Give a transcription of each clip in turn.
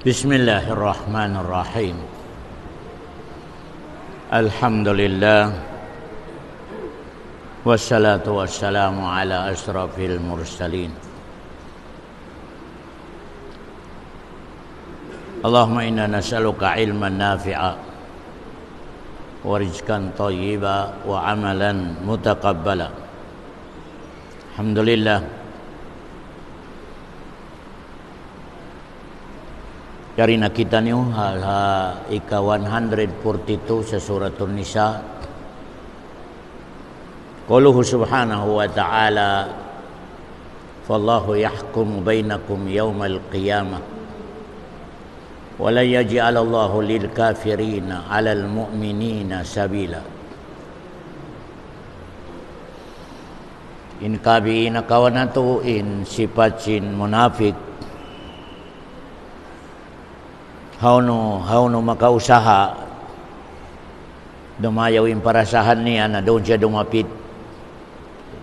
Bismillahirrahmanirrahim. Alhamdulillah. Wassalatu wassalamu ala asrafil mursalin. Allahumma inna nas'aluka ilman nafi'a wa rizqan thayyiba wa amalan mutaqabbala. Alhamdulillah. Karena kita ni hal ika 142 sa suratul Nisa. Qauluhu subhanahu wa ta'ala, fallahu yahkumu bainakum yawmal qiyamah wa la yaj'alallahu lil kafirina 'alal mu'minina sabila. In kabiina kawanatu in sipatin munafik Hauno makausaha dumayaw yung parasahan niya na doon siya dumapit.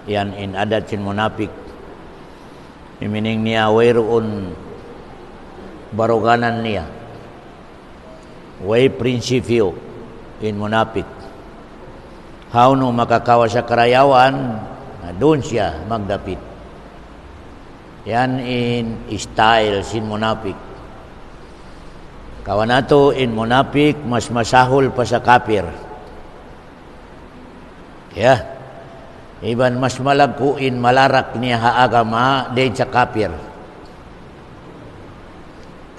Yan in adat sin munafik. Imining niya wayroon baruganan niya. Way prinsipyo in munafik. Hauno makakawa sa karayawan na doon siya magdapit. Yan in style sin munafik. Kawan nato in munafik mas masahol pa sa kafir. Ya. Iban mas malagkuin malarak niya haagama din sa kafir.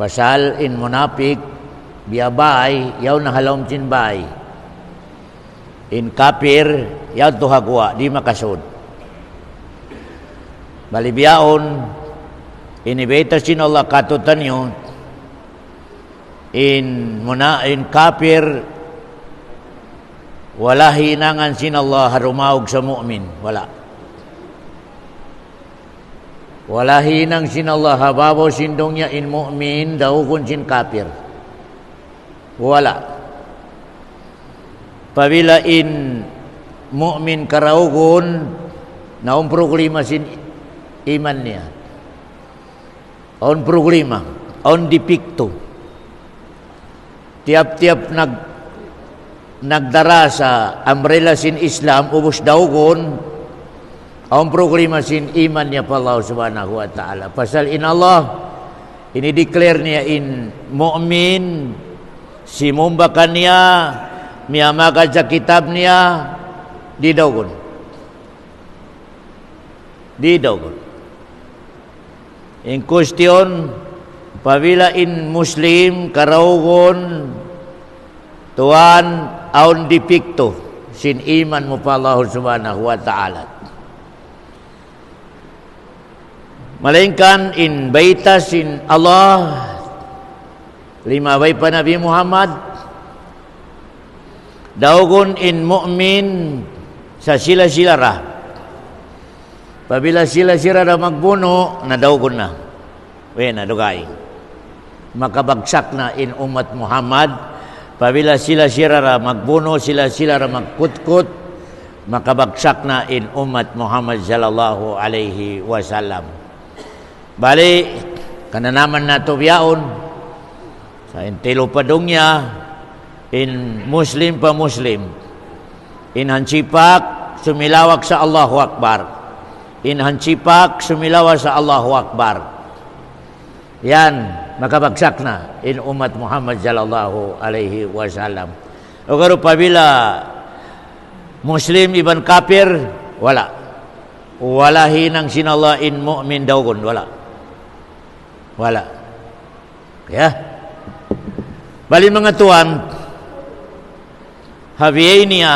Pasal in munafik biyabay yaw na halom sin bay. In kafir yaw to hagwa di makasud. Balibiyaon inibeta sin Allah katutan yun. In kafir wala hinangan sin Allah harumawag sa mu'min, wala hinang sin Allah hababaw sindong niya in mu'min daw kun sin kafir, wala pabila in mu'min karawgon naon problema sin iman niya, on problema, on dipikto. Tiap-tiap nagdara sa umbrella sin Islam ubos dawgon ang problema sin iman niya pa Allah subhanahu wa ta'ala. Pasal in Allah ini-declare niya in mu'min si mumbakan niya miyamagad sa kitab niya di dawgon. In question pabila in Muslim karawgon tuan aun dipikto sin iman mo pa Allah subhanahu wa ta'ala. Malingkan in baita sin Allah lima bay pa Nabi Muhammad dawgon in mu'min sa sila-silara. Pabila sila-silara magbuno na dawgon na. Wena dugay. Makabagsak na in umat Muhammad pabila sila-sila magbuno, sila-sila magkutkut, makabagsak na in umat Muhammad sallallahu alaihi wasallam. Bali kananaman nato biyaon sa intilo padungnya in Muslim pa Muslim in hansipak sumilawak sa Allahu Akbar, in hansipak sumilawak sa Allahu Akbar. Yan makabagsak na in umat Muhammad sallallahu alaihi wasallam. O karo pabila Muslim iban kafir wala hinang sin Allah in mu'min dawgon wala ya. Bali mga tuan habiyay niya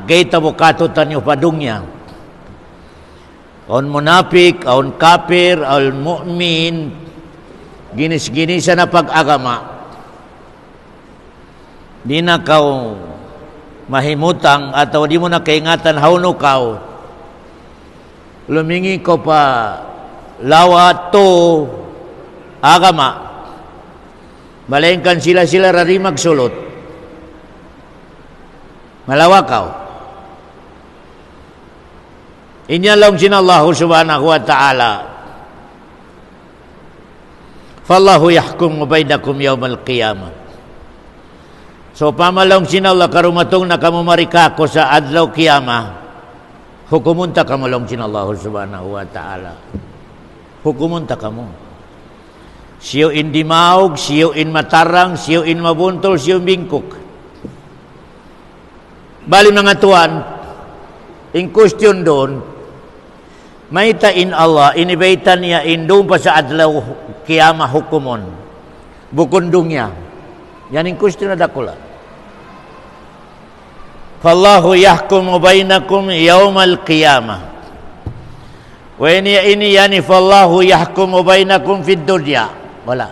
gaita bukato tanyo padungnya on munafik on kafir on mu'min ginis-ginisa na pag-agama. Di na kau mahimutang atau di mo na kaingatan hauno kau. Lumingi ko pa lawat to agama. Balengkan sila-sila rari magsulot. Malawakaw. Inyalong sinallahu subhanahu wa ta'ala. fallahu yahkum bainakum yaumal qiyamah. So pamalong sinallah karumatong na kamu marika ko sa adlaw kiyama, hukumunta kamalong sinallah subhanahu wa ta'ala. Hukumunta kamu. Siyo in dimaog, siyo in matarang, siyo in mabuntol, siyo in bingkok. Bali mga tuan, in question doon, maita in Allah, inibaitan niya in doon pa sa adlaw kiyama hukumon. Bukundong niya. Yan in question na dakula. Fallahu yahkumu bainakum yawmal qiyamah. Wa ini yani fallahu yahkumu bainakum fid dunya. Wala.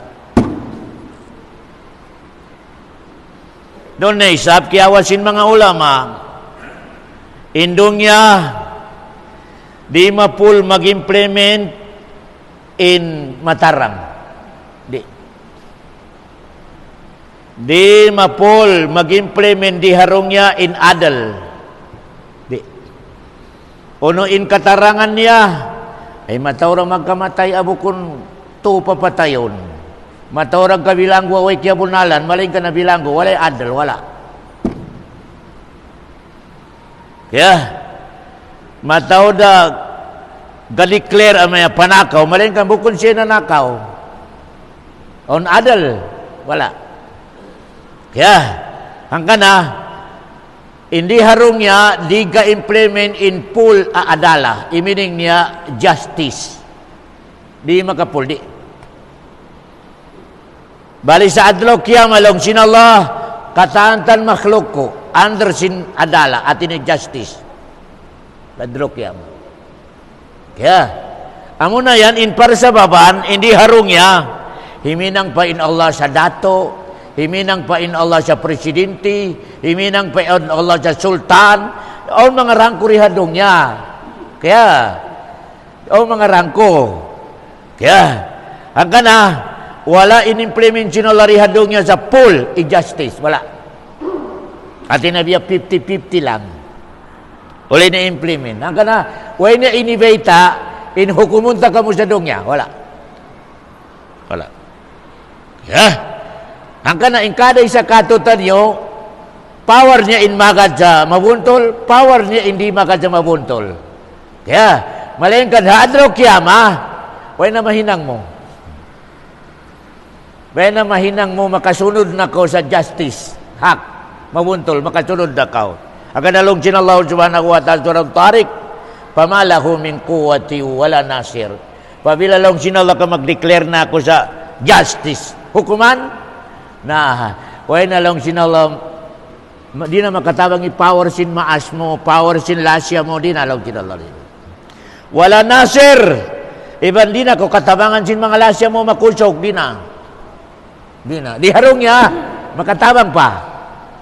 Doon na isap kiawasin mga ulama. Indong niya di mapul mag-implement in matarang. Di mapul mag-implement di harungnya in adal. Di. Uno in katarangan niya ay matawrang magkamatay abukon to papatayon. Matawrang kabilanggo way kya bunalan, maling ka na bilanggo, walay adal, wala. Kaya mataw da ga-declare amaya panakaw, maling ka bukon siya nanakaw. On adal, wala. Kaya, hanggang na, hindi harong niya, di ka-implement in full adala. Meaning niya, justice. Di makapul, di. Bali sa adlaw kiyama, long sinallah, kataantan makhluk ko, under sin adala, at ini justice. Adlaw kiyama. Kaya, amo na yan, in para sa baban, hindi harong niya, himinang pa in Allah sa dato, himinang pa in Allah sa presidente, himinang pa in Allah sa sultan, o mga rangko rihadong niya. Kaya, o mga rangko. Kaya, hanggang na, wala in-implement sinala rihadong niya sa full injustice. Wala. At inabiya 50-50 lang. Wala na-implement. Hanggang na, wala na iniveta, in hukumunta ka mo sa dong niya. Wala. Wala. Kaya, hanggang na inkada isa katutan nyo, power niya in magad sa mabuntol, power niya hindi magad sa mabuntol. Kaya, malingkad hadro kiyama, way na mahinang mo. Way na mahinang mo, makasunod na ko sa justice, hak, mabuntol, makasunod na ko. Hanggang na long sinallahu subhanahu wa ta'ala surang Tariq, pamalahu min quwati wala nasir. Pabila long sinallah ka mag-declare na ako sa justice, hukuman, na way na lang sinalam di na makatabang i-power sin maas mo, power sin lasya mo, di na lang sinalam wala nasir iban di na ko katabangan sin mga lasya mo makusok, di na di harong niya makatabang pa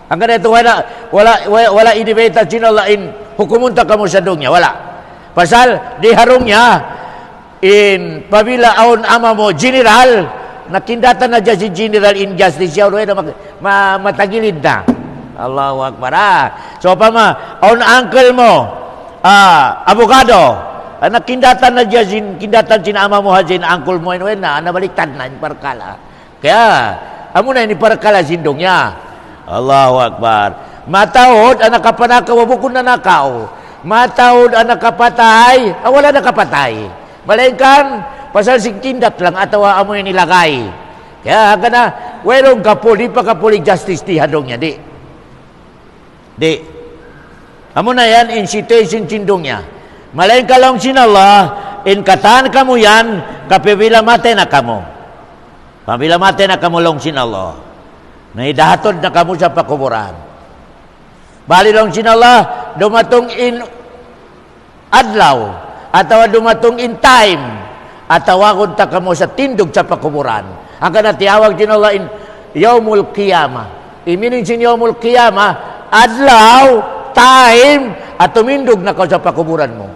hanggang ito wala inibeta sinala in hukumunta ka mo sa dong niya, wala pasal di harong niya in pabila aon ama mo general nakindatan na dyan si General Injustice siya, matagilid na. Allahu Akbar. So, on uncle mo, abogado, nakindatan na dyan, kindatan sinama mo ha, sin uncle mo, nabaliktad na, yung parkala. Kaya, amo na, yung parkala sindong niya. Allahu Akbar. Matahod, ang nakapanakaw, bukod na nakaw. Matahod, ang nakapatay, wala nakapatay. Malingkan, pasal sing kindat lang atawa amo yung nilagay. Kaya hanggang na, welong kapuli, pa kapuli justice di hadong niya, di. Di. Amo na yan, in situation sindong niya. Malain ka lang sinallah, in kataan ka mo yan, kapibila mate na ka mo. Pabila mate na ka mo lang sinallah. Naidahatod na ka mo sa pakuburan. Bali lang sinallah, dumatong in adlaw, atawa dumatong in time, at tawagod ta kamo sa tindog sa pakuburan. Ang kanatiyawag din Allah in Yawmul Qiyamah. Iminin sin Yawmul Qiyamah, adlaw, time, at tumindog na ka sa pakuburan mo.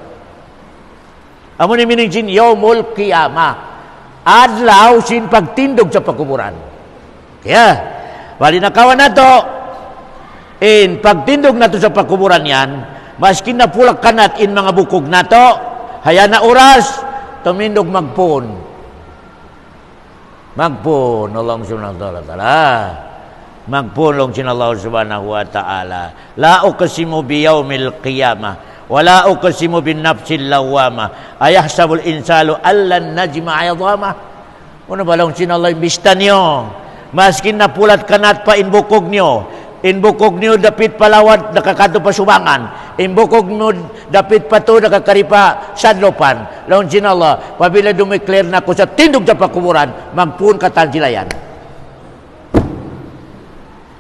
Amo ni minin sin Yawmul Qiyamah. Adlaw, sin pagtindog sa pakuburan. Kaya, bali nakawan na to, in pagtindog na to sa pakuburan yan, maskin na pulak kanat in mga bukog na to, haya na oras, tumindog magpon. Magpun Allah subhanahu wa ta'ala. Magpun long sin Allah subhanahu wa ta'ala. La uqsimu biyaumil qiyamah wa la uqsimu bin nafsil lawwamah ayahsabul insanu allan najma'a 'idhamah. Ano ba long sin Allah imbista niyo? Maskin napulat kanat pa inbukog niyo. Inbukog niyo dapit palawat nakakadto pa subangan. Imbukog niyo dapit pa to nakakaripa sadlopan. Laon sin Allah, pabila dumikler na ko sa tindog sa pakuburan, magpun katan sila yan.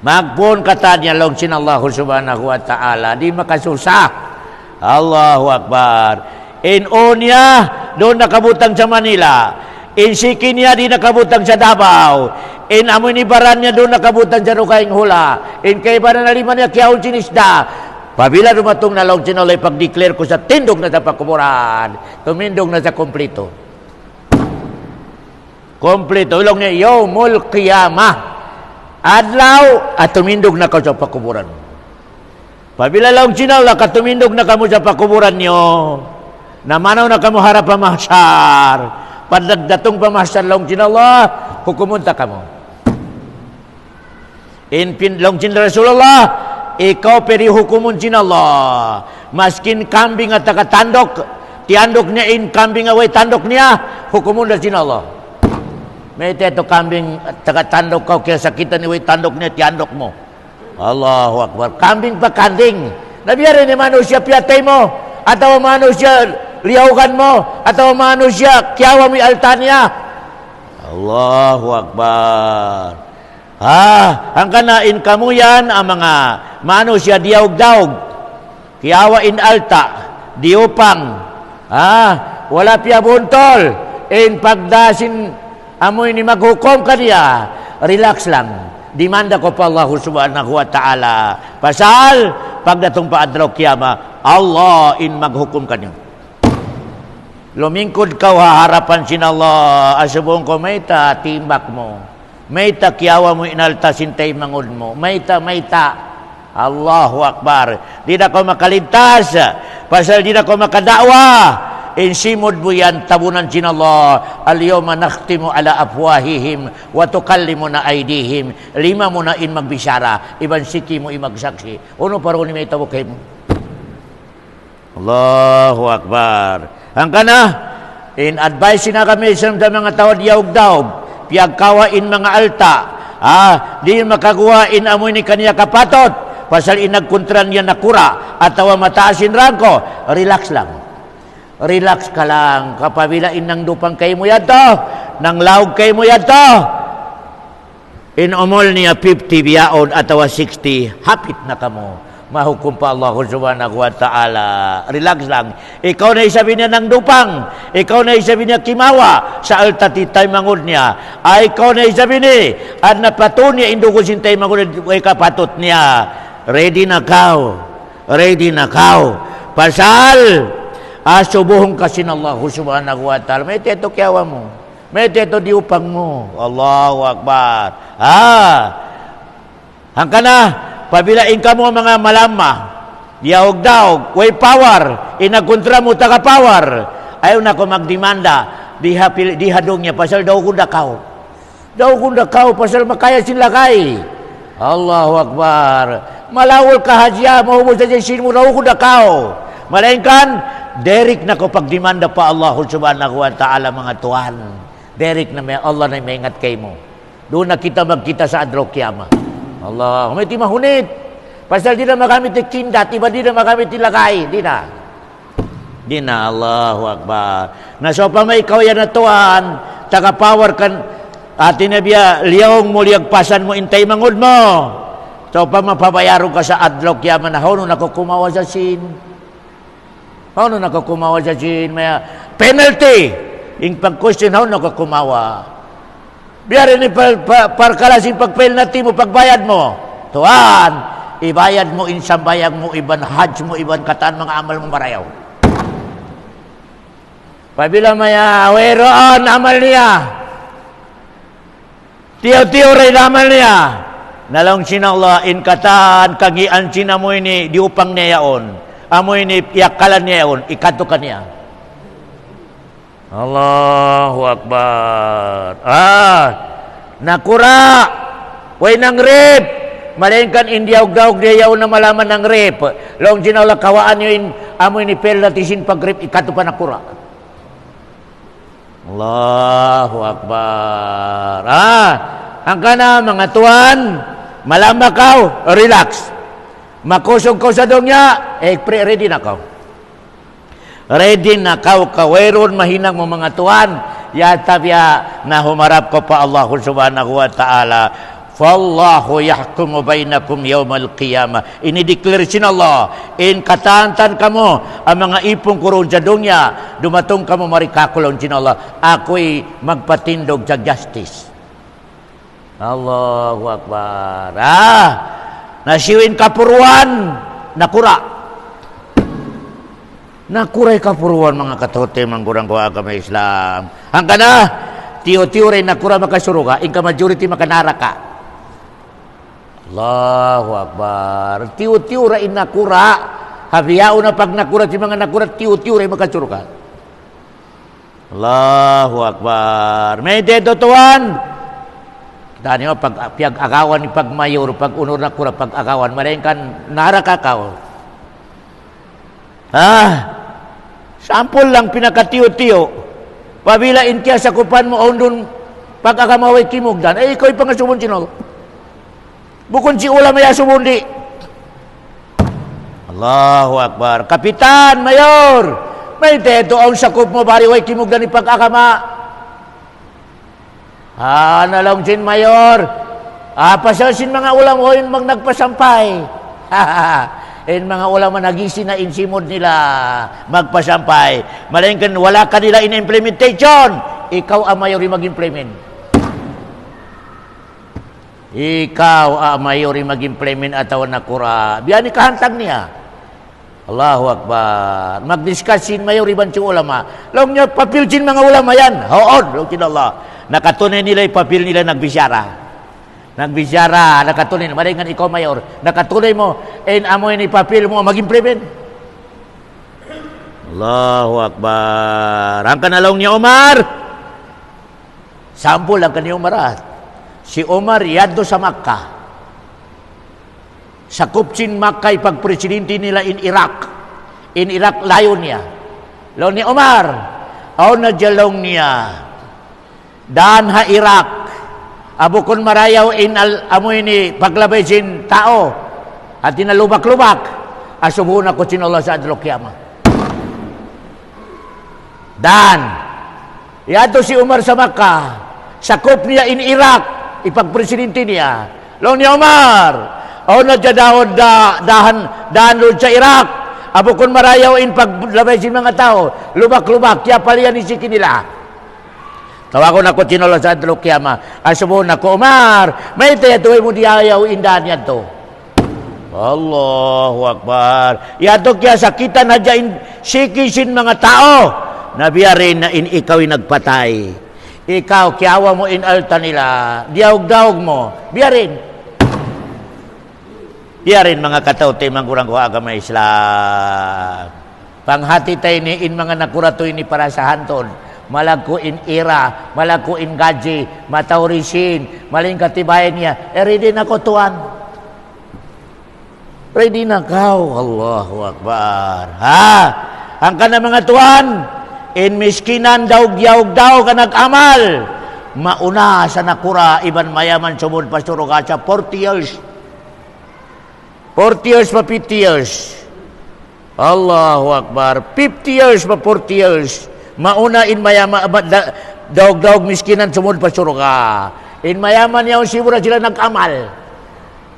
Magpun katan yan laon sin Allah subhanahu wa ta'ala. Di makasusa. Allahu Akbar. In unya, doon nakabutang sa Manila. In sikin niya, di nakabutang sa Davao. In amoy ni baran niya doon nakabutang sa Rukaing Hula. In kay baran na lima niya kiyaon sinisda. Pabila dumatong na laong sinolay pag-declare ko sa tindog na sa pakuburan. Tumindog na sa kompleto. Kompleto. Ilong niya, Yawmul Qiyamah. Adlaw at tumindog na ka sa pakuburan. Pabila laong sinolay katumindog na kamo sa pakuburan niyo. Namanaw na kamo harap pamahsyar. Padagdatong pamahsyar laong sinolay, hukumunta kamo. In long sin Rasulullah, ikaw peri hukumun sin Allah. Maskin kambing at takatandok, tiandok niya in kambing away tandok niya, hukumun na sin Allah. May teto kambing at takatandok kau kaya sakitan ni way tandok niya, tiandok mo. Allahu Akbar. Kambing pa kanding. Nabiyari ni manusia piyatay mo, atau manusia liyahukan mo, atau manusia kiawa mi altan niya. Allahu Akbar. Ang kanain kamu yan ang mga manusia diyaog-daog, kiawa in alta, diupang, wala piya buntol, in pagdasin amoy ni maghukom kaniya, relax lang. Dimanda ko pa Allah subhanahu wa ta'ala. Pasal, pagdatong pa adraw kiyama, Allah in maghukom kaniya. Lumingkod ka haharapan sin Allah, asubong ko may timbak mo. May kiawa mo inalta sintay mangod mo. May ta. Allahu Akbar. Di na ko makaligtas. Pasal di na ko makadakwa. Insimod mo yan, tabunan sin Allah. Al-yawma nakhtimu ala afwahihim wa tukallimuna aydihim. 5 mo na in magbisyara. Iban siki mo imagsaksi. Uno paro ni may tawag kayo mo. Allahu Akbar. Ang kana, in advice na kami sa mga tawad yaog-daog. Piyagkawain mga alta. Di makaguwain amoy ni kaniya kapatot. Pasal inagkontran niya nakura. Atawa mataasin rangko. Relax lang. Relax ka lang. Kapabilain ng dupang kayo mo yato. Nang laog kayo mo yato. In umol niya 50 biyaon atawa 60. Hapit na kamo. Mahukum pa Allah subhanahu wa ta'ala. Relax lang. Ikaw na isabi niya ng dupang. Ikaw na isabi niya kimawa. Sa alta titay mangod niya. Ikaw na isabi ni. At napato niya indugo sintay mangod. Ay kapatot niya. Ready na kau. Ready na kau. Pasal. Subuhong kasi ng Allah subhanahu wa ta'ala. May teto kiawa mo. May teto diupang mo. Allahu Akbar. Ang kana. Pabilain ka mo mga malama, diyaog-daog, way power, inagkontra mo taga-power, ayaw na ko magdemanda, dihadong niya, pasal daw ko dakaw. Daw ko dakaw, pasal makaya sila kay. Allahu Akbar. Malawol ka hadya, mahubos na sin mo, daw ko dakaw. Malainkan, Derek na ko pagdemanda pa Allah subhanahu wa ta'ala mga tuhan. Derek na may Allah na may ingat kay mo. Doon na kita magkita sa adraw kiyama. Allah, may ti mahunit. Pasal di na magamit ti kindat, iba di na magamit ti lagay. Di na, Allahu Akbar. Naso pa may ikaw yan na tuwan, taga-power kan, atin na biya, liyong mo liyagpasan mo, intay mangod mo. So pa mapabayaro ka sa adlok yaman na, hao no nakukumawa sa sin. Hao no nakukumawa sa sin. May penalty. Yung pag-question, hao no nakukumawa. Biyarin ni parkalasin pagpail natin mo, pagbayad mo. Tuhan, ibayad mo, insambayag mo, iban hajj mo, iban kataan mga amal mo marayaw. Pabila maya, weroon, amal niya. Tiyo-tiyo rin amal niya. Nalong sinallah, in kataan, kagian sinamoy ni diupang niya yaon. Amoy ni iyakalan niya yaon, ikato ka niya. Allahu Akbar. Nakura. Way nang rip. Malingkan indiyaw daw diyaw na malaman ng rip. Long jinawla kawaan yun amo ni perla tisin pag rip ikato pa nakura. Allahu Akbar. Ang kana mga tuan, malamba kaw, relax. Makusog ko sa dongya, ready na kaw. Ready na kaw kaweron mahinang mo mga tuan. Yatabya na humarap ko pa Allah subhanahu wa ta'ala. Fallahu yahkumu bainakum yawmal qiyamah. Ini declare sin Allah. In katantan kamo ang mga ipong kuron sa dunya, dumatong kamo marikakulon sin Allah. Ako'y magpatindog sa justice. Allahu Akbar. Nasiwin kapuruan, nakura. Nakuray kapuruan mga katote manggurang ko agama Islam. Hanggang na, tiyo-tiyo rin nakura makasuruga, inka majority makanaraka. Allahu Akbar. Tiyo-tiyo rin nakura. Habiyao na pag nakura, si mga nakura, tiyo-tiyo rin makasuruga. Allahu Akbar. May dedo tuwan. Kita niyo, pag agawan ni pag mayor, pag unor nakura, pag agawan, malingkan narakakaw. Sampol lang pinakatiyo-tiyo. Pabilain kaya sa kupan mo ondon pag agamaway kimugdan. Ikaw yung pangasumon sinol. Bukon si ulam maya sumundi. Allahu Akbar. Kapitan, mayor, may teto ang sakup mo bari way kimugdan ni pag agama. Nalang sin mayor. Pasasin mga ulam o yung nagpasampay. In mga ulama nagisi na insimod nila magpasampay. Malingkan wala ka nila in implementation. Ikaw ang mayori mag-implement. Ikaw ang mayori mag-implement ataw nakura. Biyani kahantag niya. Allahu Akbar. Mag-discussin mayori ban si ulama. Long niya papilsin mga ulama yan. Hoon, long Allah. Nakatunay nila yung papil nila nagbisyara. Nagbisyara, nakatuloy, maringan ikaw mayor, nakatuloy mo, amoy ni papel mo, mag-implement. Allahu Akbar. Ang kanalong ni Omar. Sample ang kaniyong Umar. Si Omar, yaddo sa Makkah. Sakop sin Makkah, pag-presidente nila in Iraq. In Iraq, layo niya. Layo ni Omar, aw na jalong niya. Dan ha Iraq. Abukon marayaw amoy ni paglabay sin tao at tinalubak-lubak asubuhon ako sin Allah sa adlok kiyama. Dan yato si Umar sa Makkah, sakop niya in Iraq, ipagpresidente niya. Long ni Umar, na jadawod dahan lod sa Iraq. Abukon marayaw in paglabay sin mga tao, lubak-lubak kaya palian isikin nila. Tawagon ako tinolo sa adlok kiyama. Asubon ako, Umar, may tiyatuloy mo diyayaw indan yan to. Allahu Akbar. Yato kaya sakitan na dyan sikisin mga tao. Nabiyarin na ikaw'y nagpatay. Ikaw, kiyawa mo in alta nila. Diyaog-daog mo. Biyarin. Biyarin mga katawte, manggurang ko agama Islam. Panghati tayo ni in mga nakuratoy ni para sa hantod. Malago in ira, malago in gaji, matawrisin, maling katibayan niya. Ready na ko tuan. Ready na kau. Allahu Akbar. Ang kana mga tuan, in miskinan daw-yaw daw ka nag-amal. Mauna sa nakura, iban mayaman sumod pasturuga sa 40 years. 40 years pa 50 years. Allahu Akbar. 50 years pa 40 years. Mauna in mayaman daog-daog miskinan sumod pa suruga. In mayaman yaon siguro sila nag-amal.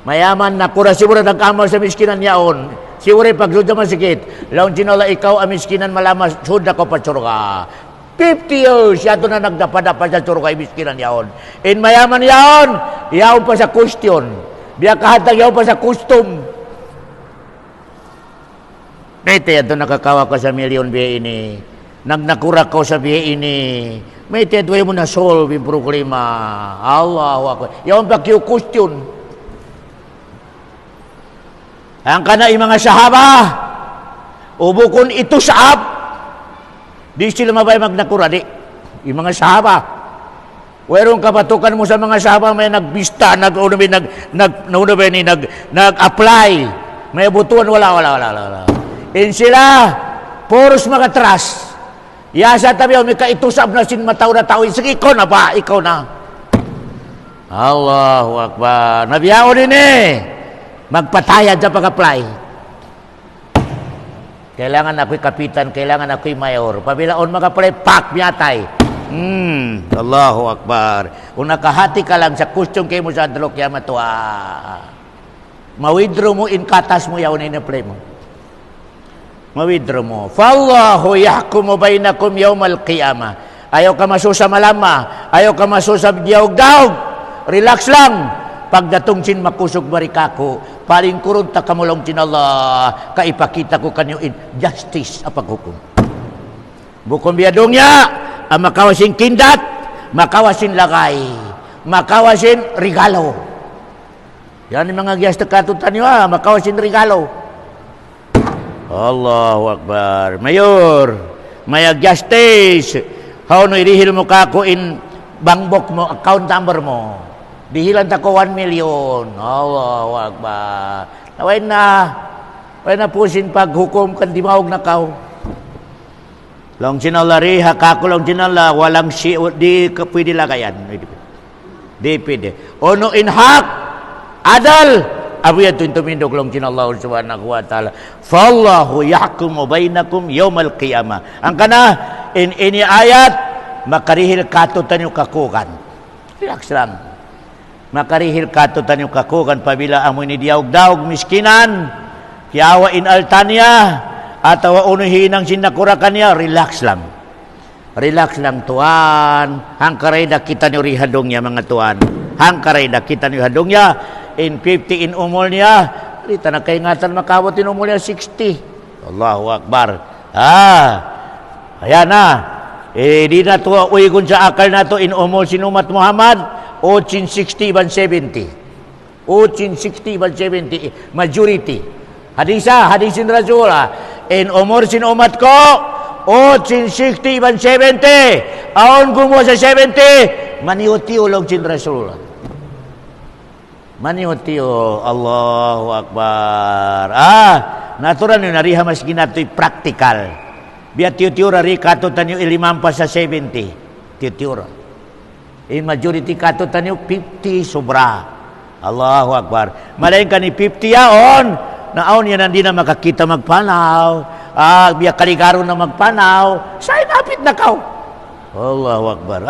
Mayaman na kura siguro nag-amal sa miskinan yaon. Siguro pagsuda masikit. Laon sinala ikaw ang miskinan malamas suda ko pa suruga. 50 years yato na nagdapa-dapa sa suruga miskinan yaon. In mayaman yaon, yaon pa sa question. Biya kahatag yaon pa sa custom. Ito yato nakakawa ko sa milyon biya ini. Nagnakura ko sa biya ini. May tedway mo na solve yung problema. Allahu Akbar. Yaon pa kiyo question. Ang kana yung mga sahaba. Ubukon ito saab. Di sila mabay magnakura, di. Yung mga sahaba. Werong kapatukan mo sa mga sahaba, may nagbista, nag-apply. May butuan, wala. In sila, puros mga tras. Yasa tabi, may kaitusab na sin mataw na tao. Sige, ikaw na ba? Ikaw na. Allahu Akbar. Nabiyao din magpatayad sa pag-apply. Kailangan ako'y kapitan, kailangan ako'y mayor. Pabilaon mag-apply, pak, miyatay. Allahu Akbar. Kung nakahati ka lang sa kustyong kayo mo sa adlok, yaman to, mawithdraw mo, inkatas mo, yaw na in-apply mo. Mawithdraw mo. Fallahu yahkumu bainakum yawmal qiyamah. Ayaw ka masusa malama, ayaw ka masusa diyaw-daw. Relax lang. Pagdatong sin makusog barikako, paling kurun ta kamulong sin Allah, kaipakita ko kanyo in justice a paghukom. Bukom biadong niya, ang makawasin kindat, makawasin lagay, makawasin regalo. Yan yung mga giyas na katutan niyo, makawasin regalo. Allahu Akbar. Mayor, may justice. How no irihil mo kako in bangbok mo, account number mo. Dihilan ta ko 1 million. Allahu Akbar. Naway na pusin paghukom kan di maog na kaw. Long sinalari hakako long sinala walang di pwede lagayan. Di pwede. Ono in hak adal abuya tuntumindog long sinallahu subhanahu wa ta'ala. Fallahu yahkumu bainakum yawmal qiyamah. Ang kana in ini ayat makarihil katutan yung kakukan. Relax lang. Makarihil katutan yung kakukan pabila amoy ni diyaog-daog miskinan kiawa in altanya atawa unuhinang sinakurakan niya, relax lang tuan, hangkaray na kita niyo rihadong niya mga tuan, hangkaray na kita niyo hadong niya in 50 in umol niya, rita na kaingatan makawat in umol niya 60. Allahu Akbar. Ayan na di na tuwa uigon sa akal na to in umol sinumat Muhammad 60 ban 70. 60 ban 70 majority. Hadisin Rasul. In umur sin umat ko 60 ban 70. Aon gumo sa 70 maniuti ulog sin Rasul. Maniuti Allahu Akbar. Natural ni nariha mas ginatoy practical. Biya tiyo-tiyo ri katutan yung ilimampa sa 70. Tiyo-tiyo. In majority katutan yung 50 sobra. Allahu Akbar. Malayin ka ni 50 yaon. Naon yan hindi na makakita magpanaw. Biya kaligaro na magpanaw. Sa'yo napit na kaw. Allahu Akbar.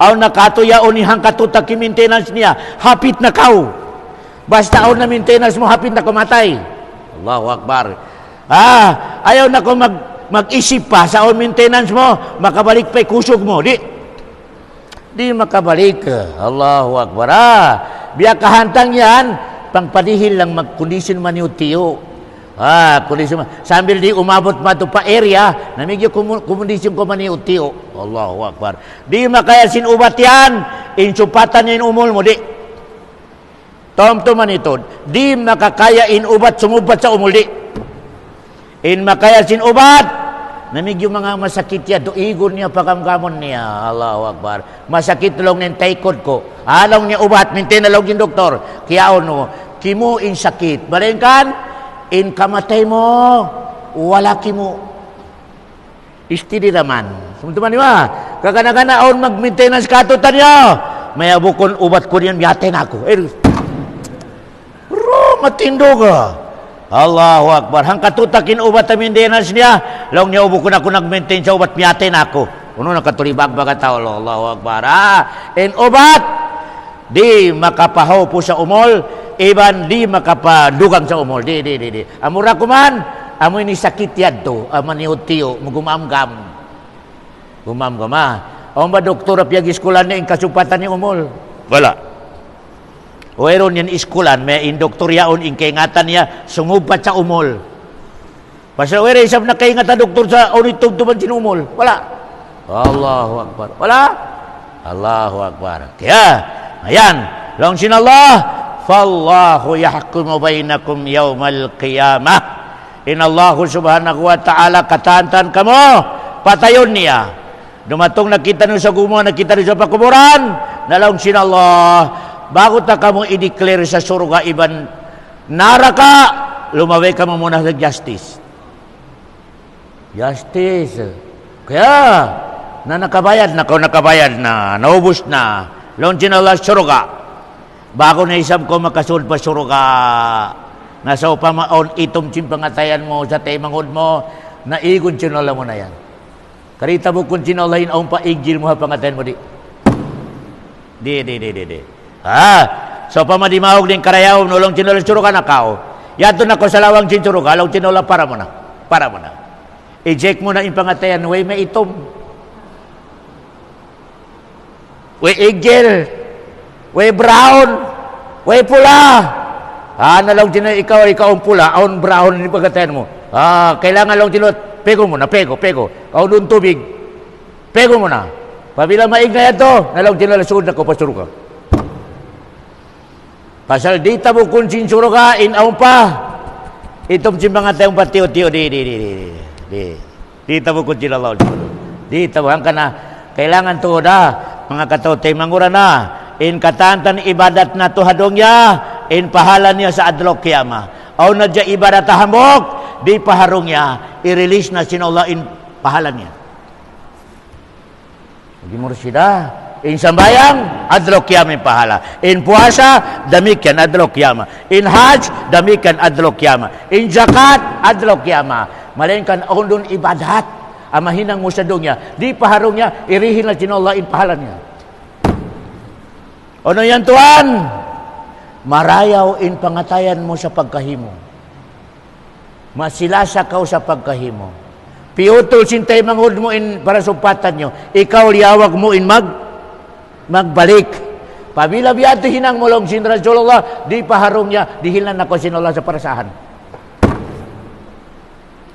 Aon na kato yaon ni hang katutak ki maintenance niya. Hapit na kaw. Basta aon na maintenance mo, hapit na kumatay. Allahu Akbar. Ayaw na ko mag-isip pa sa aon maintenance mo. Makabalik pa'y kusog mo. Di makabalik. Allahu Akbar. Biya kahantang yan, pangpadihil lang magkondisyon man yung tiyo. Kondisyon man. Sambil di umabot pa ito pa area, namigyo kondisyon ko man yung tiyo. Allahu Akbar. Di makaya sinubat yan, insupatan niya yung umul mo, di. Tom-tom man ito. Di makakaya inubat, sumubat sa umul, di. In makaya sinubat, namig yung mga masakit niya, doigon niya, pagamgamon niya. Allahu Akbar. Masakit lang ng taikod ko. Along niya ubat, mintin na lang yung doktor. Kaya kimo in sakit. Balengkan, in kamatay mo, wala kimo. Istidi naman. Sumuntuman niya, kagana-gana aon mag-maintenance katutan niya. May abukon ubat ko niyan, yatin ako. Matindog Allahu Akbar. Hang katutakin ubat na maintenance niya. Long niya ubo ko na ako nag-maintain sa ubat, miyatin ako. Uno nakatulibag baga tao. Allahu Akbar. In ubat, di makapahaw po sa umol, iban di makapadugang sa umol. Di. Amura ko man, amoy ni sakit yadto, aman ni utiyo, magumamgam. Gumamgam Ang ba doktor apyag iskulan niya, in kasupatan ni umol? Wala. Oeron yan iskulan, may indoktoryaon in kaingatan niya, sumubat sa umol. Pasal oere, isap na kaingatan doktor sa unitog tuman sinumol. Wala. Allahu Akbar. Wala. Allahu Akbar. Kaya, ayan, lang sinallah, fallahu yahkumu bainakum yawmal qiyamah. Inallahu subhanahu wa ta'ala katantan kamo patayon niya. Dumatong nakita nyo sa gumo, nakita nyo sa pakuburan, nalaong sinallah, bago ta kamo i-declare sa surga iban naraka, lumaway ka mo muna sa justice. Justice. Kaya, nakabayad na, naubos na, laong sinallah surga. Bago na isam ko makasunod pa surga, nasa upamaon itom simpangatayan mo sa taymangod mo, naigon sinallah mo na yan. Karita mo kung sinalahin ang paigil mo ha pangatayan mo di. Di. So pamadimahog din karayaw nulong sinala suro ka na kao. Yato na ko sa lawang sinsuro ka, alaw sinala para mo na. I-check mo na yung pangatayan, way may itom. Way igil. Way brown. Way pula. Nalaw sinala ikaw ang pula, ang brown yung pangatayan mo. Kailangan lang sinala. Pego mo na, pego. Kau doon tubig. Pego mo na. Pabila maig na yato, nalaw tinalasunod na ko, pasuro ka. Pasal di tabo kung sinsuro ka, inaw pa. Itong simbang tayong patiyo-tiyo, di tabo kung sinalaw. Di tabo, hangka na, kailangan to na, mga katotay, mangura na, in katantan ibadat na tuhadong niya, in pahalan niya sa adlok kiyama. Aw na dya ibadat hambok, di paharong niya, i-release na sinullah in pahalan niya. Hindi mo sida. In sambayang, adlok kiyama in pahala. In puasa, damikian adlok kiyama. In hajj, damikian adlok kiyama. In zakat, adlok kiyama. Malainkan akong doon ibadat. Amahinang mo sa niya. Di paharong niya, irihin na sinullah in pahalan niya. Ano yan tuan? Marayaw in pangatayan mo sa pagkahimo. Masilasa ka sa pagkahimo. Piutol sintay mangod mo in para supatan nyo. Ikaw liyawag mo in magbalik. Pabila biyato hinang mo lang sin Rasulullah, di paharong niya, dihilan ako sinullah sa parasahan.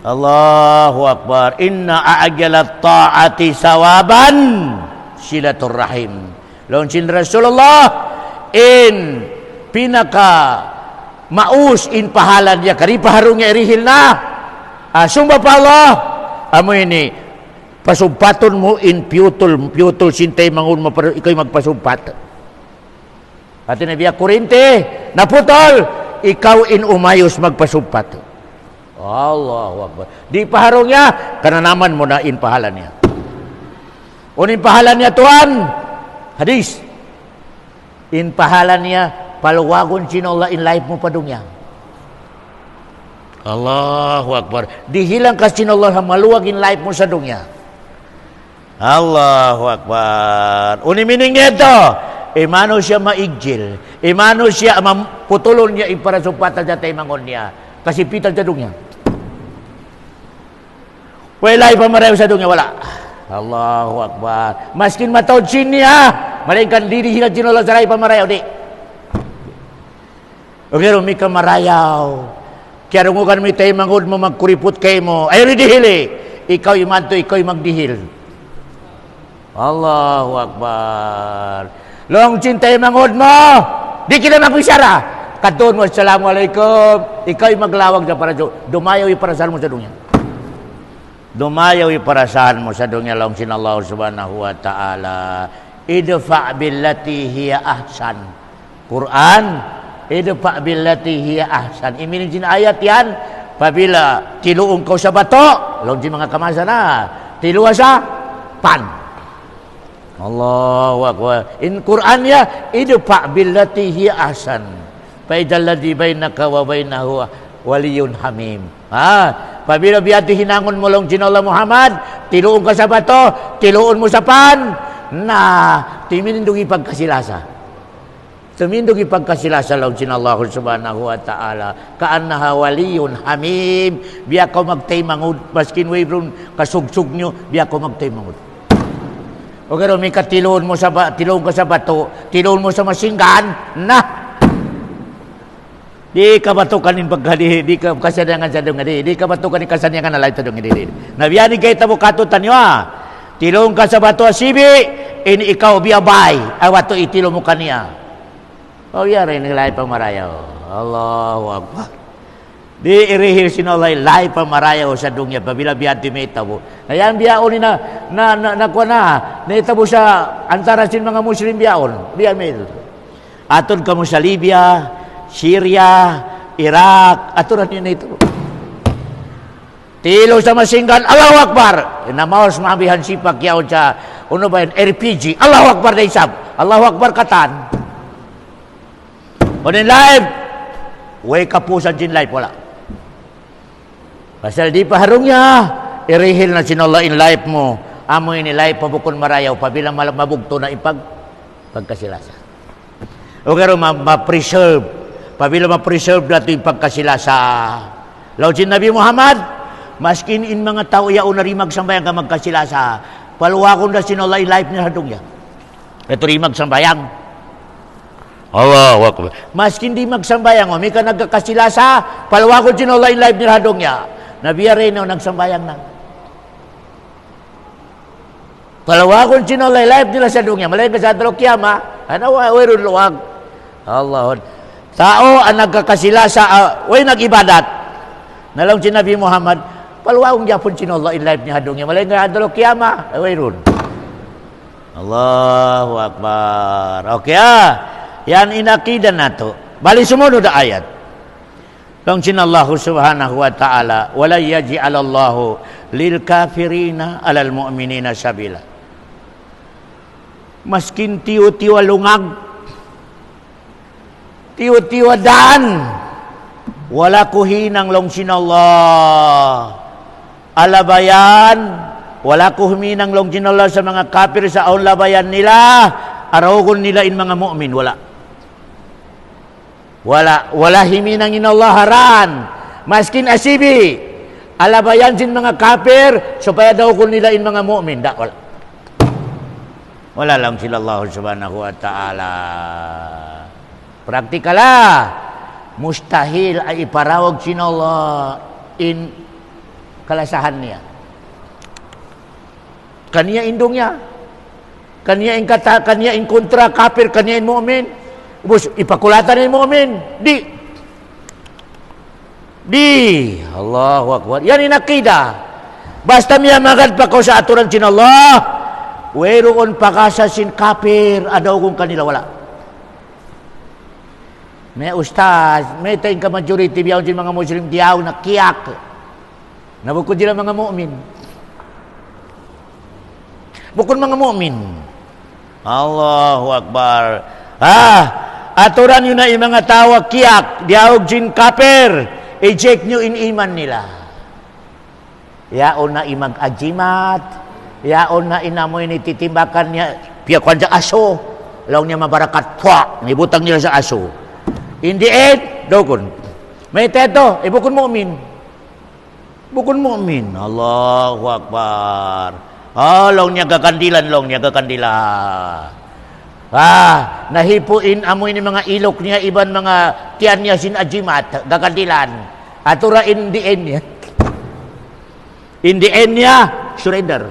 Allahu Akbar. Inna a'ajalat ta'ati sawaban silatur rahim. Lawan sin Rasulullah in pinaka maus in pahalan niya, kari paharong niya irihil na. Sumba pa Allah. Amo ini, pasumpaton mo in piutol sintay mangun mo, pero ikaw magpasumpat. At nabiya kurinte, naputol, ikaw in umayos magpasumpat. Allahu Akbar. Di paharong niya, kananaman mo na in pahalan niya. Unin pahalan niya tuan, hadis. In pahalan niya, paluwagon sinullah in life mo pa dunya. Allahu Akbar. Dihilang ka sinullah maluwag in life mo sa dunya. Allahu Akbar. Unimining niya ito. Imano siya maigjil. Imano siya putulon niya para supatan sa taymangon niya. Kasipitan sa dunya. Wala pa marayo sa dunya, wala. Allahu Akbar. Maskin matawdsin niya. Malingkan dihilang sinullah sa ray pa marayo, di. Okay, rumi ka marayaw. Kaya rungukan mi tayo mangod mo magkuripot kay mo. Ay, ridihili. Ikaw imanto, ikaw magdihil. Allahu Akbar. Long cintay mangod mo. Di kita magpisara. Kadun mo, assalamualaikum. Ikaw maglawag na para dumayaw iparasahan mo sa dunya. Dumayaw iparasahan mo sa dunya. Long sinallahu subhanahu wa ta'ala. Idfa' billati hiya ahsan. Quran. Idfa' billati hiya ahsan. Iminin din ayat yan. Pabila tiluong kau sa bato, long di mga kamasa na. Tiluwa sa pan. Allahu Akbar. In Quran ya, idfa' billati hiya ahsan. Fa idal ladzi bainaka wa bainahu waliyun hamim. Pabila biyati hinangon mo long jinallah Muhammad, tiluong ka sa bato, tiluon mo sa pan, na timinindong ipagkasilasa. Tumindog ipagkasilasa lang sinallahu subhanahu wa ta'ala. Kaannaha waliyun hamim. Biya ko magtay mangud. Maskin wayron kasugsug nyo, biya ko magtay mangud. O gano, may katiloon mo sa tiloon ka sa bato, tiloon mo sa masinggan, na! Di ka batukan in pagkadi, di ka kasanyangan sa dunga, di ka batukan in kasanyangan na lahat sa dunga, di. Nabiyani kayo tabo katutan nyo, tiloon ka sa bato asibi, in ikaw biyabay, awato itilo mo kaniya. Oh, yari nilay pamarayaw. Allahu Akbar. Di irihil sinolay lahi pamarayaw sa dunya pabila biyanti may itabo. Ayan biyaon ni nakuha na. Naitabo sa antara sin mga Muslim biyaon. Biyan may ito. Aton kamo sa Libya, Syria, Iraq. Aton rin na ito. Tilo sa masinggan, Allahu Akbar. Namaos mabihan sipak yaon sa ano ba yun, RPG. Allahu Akbar na isab. Allahu Akbar katan. On in live, way kapusan din live, wala. Pasal di paharong niya, irihil na sinala in life mo. Amo ini life pabukon marayaw, pabilang mabugto na pagkasilasa. O karo ma-preserve, pabilang ma-preserve nato yung pagkasilasa. Laujin Nabi Muhammad, maskin in mga tao yaon na rimag sambayang ka magkasilasa, paluwakon na sinala in life niya hadong niya. Ito rimag sambayang. Allah, wakbar. Maskin di magsambayang, may ka nagkakasilasa, paluwakon sinala in life niya hadong niya. Nabiya rin nagsambayang na. Palawakon sinolay life nila sa dunya. Malayan ka sa Dalokiyama. Ano, wala luwag. Allah. Tao ang nagkakasila sa, way nag-ibadat. Nalang si Nabi Muhammad, palawakon yapon sinolay life niya dunya. Malayan ka sa Dalokiyama. Wala. Allahu Akbar. Okay Yan inakida na to. Bali sumunod na ayat. Kung sinallahu subhanahu wa ta'ala, wala yaj'alallahu lil kafirina alal mu'minina sabila. Maskin tiwa-tiwa lungag, tiwa-tiwa daan, wala kuhinang long sinallah. Alabayan, wala kuhinang long sinallah sa mga kafir sa aon labayan nila, aragon nila in mga mu'min, wala. Wala himinang inalaharan maskin asibi alabayan sin mga kafir supaya daw kung nila in mga mu'min wala lang sila Allah subhanahu wa ta'ala. Praktikala mustahil ay iparawag sin Allah in kalasahan niya kaniya indong niya kaniya in kata kaniya in kontra kafir kaniya in mu'min. Bus, ipakulatan ni mu'min. Di. Allahu Akbar. Yan inakida. Basta miya magad pa ko sa aturan sin Allah, weroon pakasa sin kafir, adaw kung kanila wala. May ustaz, may tayong ka-majority biyaw sin mga Muslim diyaw na kiyak. Nabukod sila mga mu'min. Bukod mga mu'min. Allahu Akbar. Aturan yun na yung mga tawa kiyak, diawag jin kaper, i-check nyo in iman nila. Yaon na imag ajimat, yaon na inamoy ni titimbakan niya, piyakwan sa aso, law niya mabarakat, nibutang nila sa aso. In the end, dogon. May teto, bukon mu'min. Bukon mu'min. Allahu Akbar. Law niya gakandilan. Nahipuin amoy ni mga ilok niya, iban mga tiyan niya sin ajimat, gakandilan. Atura in the end niya. In the end niya, surrender.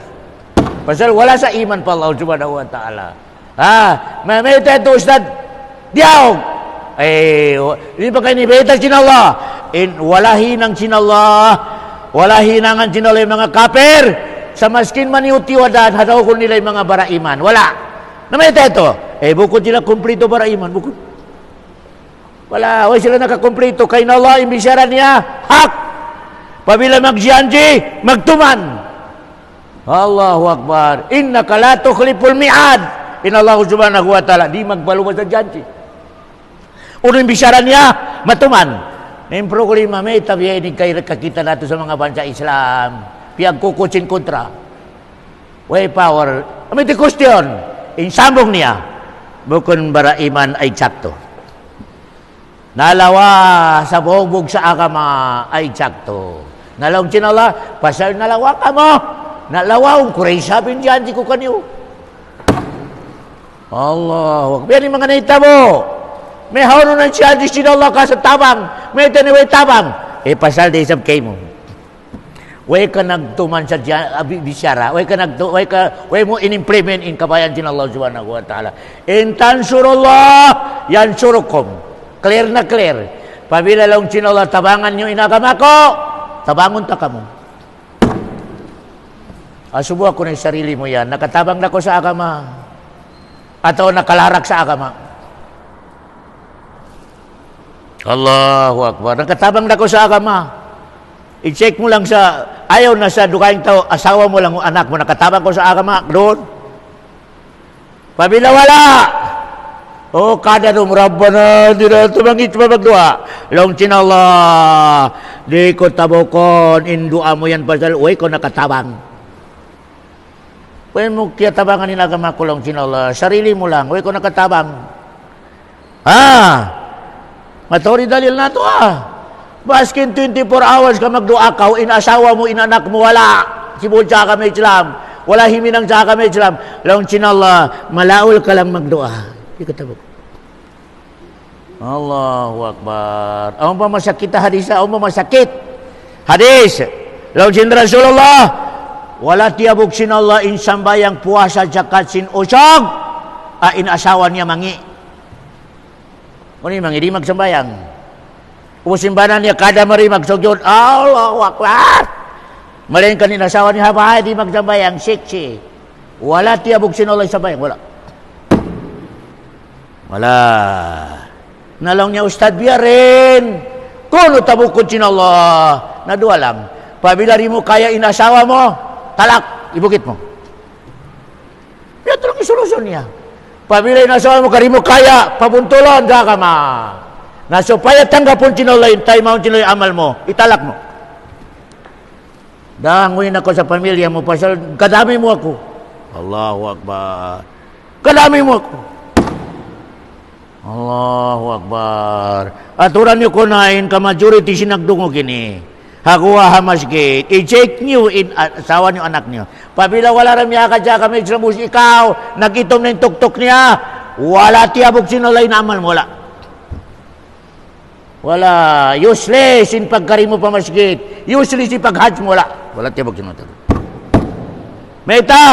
Pasal wala sa iman pa Allah subhanahu wa ta'ala. May teto ustad, diyaw. Hindi pa kayo nibetag sin Allah. Wala hinang sin Allah, wala hinangan sin Allah yung mga kaper. Sa maskin maniutiwadan, hadaw ko nila yung mga baraiman. Wala. Na may teto. Bukod sila kumplito para iman. Bukod. Wala sila nakakumplito. Kay na Allah, imbisyaran niya, hak! Pabila magsiyanji, magtuman. Allahu Akbar. Innaka la tukhliful mi'ad. Inallahu subhanahu wa ta'ala. Di magbalubas sa janji. Uno imbisyaran niya, matuman. Yung problema, may tabihin kayo kakita nato sa mga bansa Islam. Piyag kukutsin kontra. Way power. May di question. Insambong niya. Bukon bara iman ay tsakto. Nalawa sa bugbog sa agama ay tsakto. Nalawang sinala, pasal nalawa ka mo. Nalawaw, kuray sabin dyan, di ko kanyo. Allah. Pero mga naita mo, may hauno ng siya, di sinala ka sa tabang. May taniway tabang. Pasal di isang kay mo. Way ka nagtuman sa bisyara, way mo in-implement in kabayan din Allah subhanahu wa ta'ala. In tansurullah, yansurukum. Clear na clear. Pabila lang Allah tabangan nyo inagama ko, tabangon ta kamo. Asubuha ko na yung sarili mo yan. Nakatabang na ko sa agama. Atau nakalarak sa agama. Allahu Akbar. Nakatabang na ko sa agama. I-check mo lang sa, ayaw na sa dukaing tao, asawa mo lang, anak mo, nakatabang ko sa agama. Doon. Pabila wala. Oh, kada dong Rabbana, di na tumangit pa magdua. Long Allah, di ko tabokon, indua mo yan pasal, uy ko nakatabang. Uy mo kaya tabangan ni agama ko long Allah, sarili mo lang, uy ko nakatabang. Matori dalil na to Baskin 24 hours ka magdua ka, inasawa mo, inanak mo, wala. Sibod sa kami Islam, wala himinang sa kami Islam. Long Allah, malaul ka lang magdua. Di ka tabok. Allahu Akbar. Ang masakit na hadis, ang masakit. Hadis. Laujin Rasulullah, wala tiabog sin Allah in sambayang puasa jakat sin usog. In asawa niya mangi. Kuni mangi di magsambayang. Usimbanan niya kada mari magsugyod. Allahu Akbar. Malain kanin asawa niya habay di magsambayang siksi. Wala tiabog sin Allah in sambayang, wala. Wala. Nalong niya ustad biarin. Kuno tabukod sin Allah. Nadua lang. Pabila rin mo kaya inasawa mo, talak, ibukit mo. Ito lang isolusyon niya. Pabila inasawa mo, kari mo kaya, pabuntulon, da ka ma. Na supaya tanggapon sin Allah, intay maun sin Allah amal mo, italak mo. Danguin ako sa pamilya mo, pasal kadami mo ako. Allahu Akbar. Kadami mo ako. Allahu Akbar. Aturan nyo kunain ka majority sinagdungo gini. Hakuha hamasgit. I-check nyo in asawa nyo anak nyo. Pabila wala ramya ka dyan kami sa ikaw, nagitom na yung tuktok niya, wala tiyabog sinulay na amal mo, wala. Wala. Useless in pagkari mo pamasgit. Useless in paghaj mo, wala. Wala tiyabog sinulay. Meta!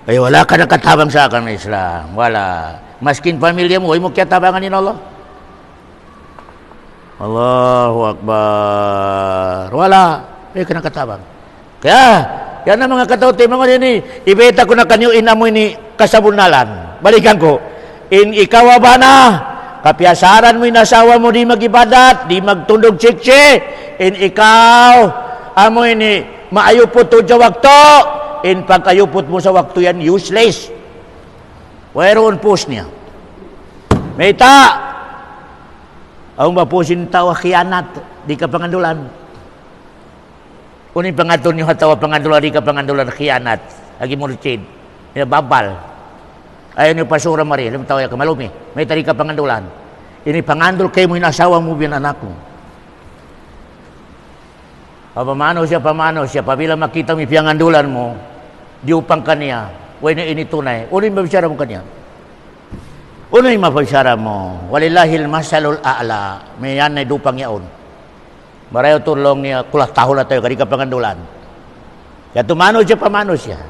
Ay wala ka nakatabang sa akin ng Islam. Wala. Maskin pamilya mo, huwag mo kaya tabangan ni Allah. Allahu Akbar. Wala. Ay ka nakatabang. Kaya, yan ang mga katauti, mga ini, ibeta ko na kanyo inamoy ni kasabunalan. Balikan ko. In ikaw ba na, kapiasaran mo inasawa mo di magibadat, di magtundog sikse. In ikaw, amoy ni maayupot to sa wakto. In pagkayupot mo sa wakto yan, useless. Whereon post niya. Meta, ang mapusin tawa khianat, di ka pangandulan. Kunin pangatun niyo tawa pangandulan, di ka pangandulan khianat. Agi mo ritid. Babal. Ayaw niyo pasura mari, alam tawa ka malumi. Meta di ka pangandulan. Ini pangandul kayo mo inasawa mo biyan anak mo. Pamano siya, pabila makita mo piyangandulan mo, di upang kaniya. Huwag na initunay. Uno'y mabisyara mo kanya. Uno'y mabisyara mo. Walillahil masalul a'la. May yan na dupang yaon. Marayo tulong niya, kulat taho na tayo, karika pangandulan. Kaya tumano siya, pamano siya.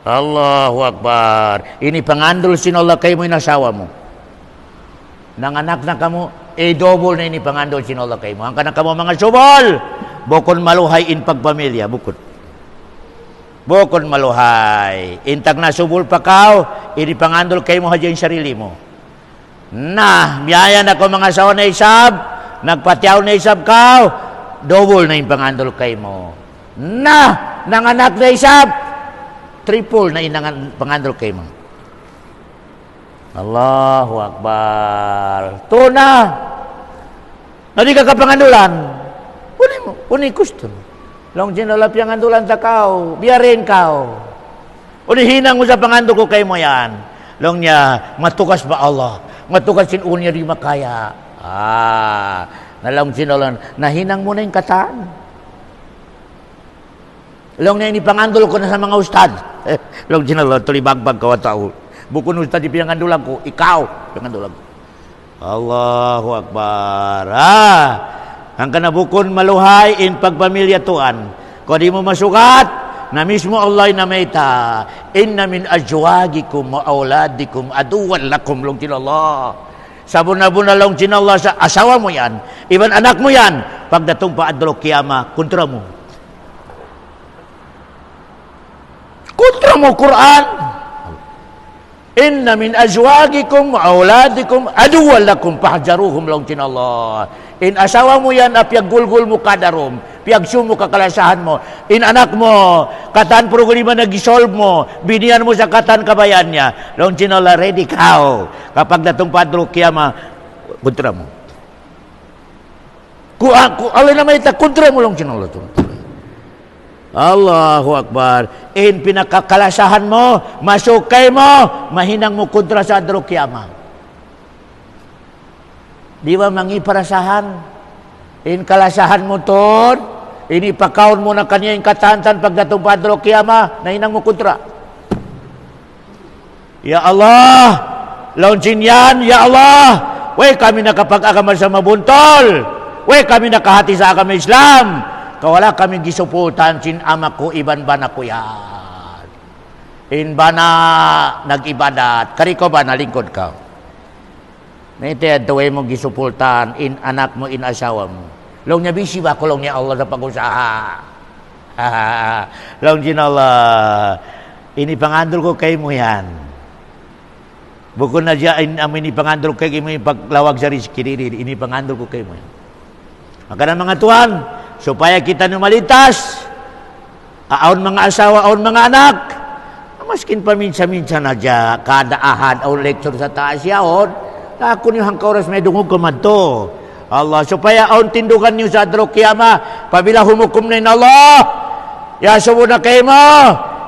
Allahu Akbar. Ini pangandul sinullah kayo mo inasawa mo. Nanganak na kamo, double na ini pangandul sinullah kayo mo. Ang kanak kamo mga subol. Bukon maluhay in pagpamilya. Bukod maluhay. Intag na subul pa kao, ini pangandol kayo mo hadya yung sarili mo. Biyaya na ko mga asawa na isab, nagpatyaw na isab kao, double na yung pangandol kayo mo. Nanganak na isab, triple na yung pangandol kayo mo. Allahu Akbar. Tuna. Di ka kapangandulan. Uni gusto mo. Long ginalap yung andulan sa kao, biyarin kao. Unihinang mo sa pangando ko kay mo yan. Long niya, matukas ba Allah? Matukas sinunya di makaya. Nalang sinalan, nahinang mo na yung kataan. Long niya, inipangandol ko na sa mga ustad. Long sinalan, tulibagbag ka watao. Bukun ustad di pinangandulan ko, ikaw, pinangandulan ko. Allahu Akbar. Ang kanabukon maluhay in pagpamilya tuan. Kung di mo masukat, na mismo Allah na mayta, inna min ajwagikum wa auladikum aduwan lakum lungkin Allah. Sabuna-buna long Allah sa asawa mo yan, iban anak mo yan, pagdatong pa adro kiyama, kontra mo. Kontra mo Quran. Inna min azwajikum wa auladikum aduwwan lakum fahjaruhum long Allah. In asawa mo yan, piag gulgul mo kadarom, piag sumo kakalasahan mo. In anak mo, katan problema nag-solve mo, biniyan mo sa katan kabayan niya. Long Allah, ready ka. Kapag datong padro kiyama, kontra mo. Alay na may kontra mo long Allah to. Allahu Akbar. In pinakakalasahan mo, masukay mo, mahinang mo kontra sa adro kiyama. Di ba mangiparasahan? In kalasahan mo ton, inipakaon mo na kanya yung katantan pagdatong padro kiyama, nahinang mo kontra. Ya Allah, launching yan, Ya Allah, way kami nakapag-agaman sa mabuntol, way kami nakahati sa agama Islam, kawala kami gisuputan sin ama ko, iban ba na ko yan. In ba na nag-ibadat, kariko ba nalingkod ka? Nete adaway mo gisupultan, in anak mo, in asawa mo. Long niya bisi ba ko long niya Allah sa pag-usaha. Long Allah, ini pangandol ko kay mo yan. Bukod na diyan, ini pangandol kay mo yung paglawag sa rizki, ini pangandol ko kay mo yan. Maka na mga tuan, supaya kita numalitas, aon mga asawa, aon mga anak, maskin paminsan-minsan na dya, kada ahad, aon lecture sa taas yaon, ako niyo hangkauras may dungog kumanto. Allah, supaya aon tindukan niyo sa adro kiyama, pabila humukom na in Allah, yaso mo na kayo mo,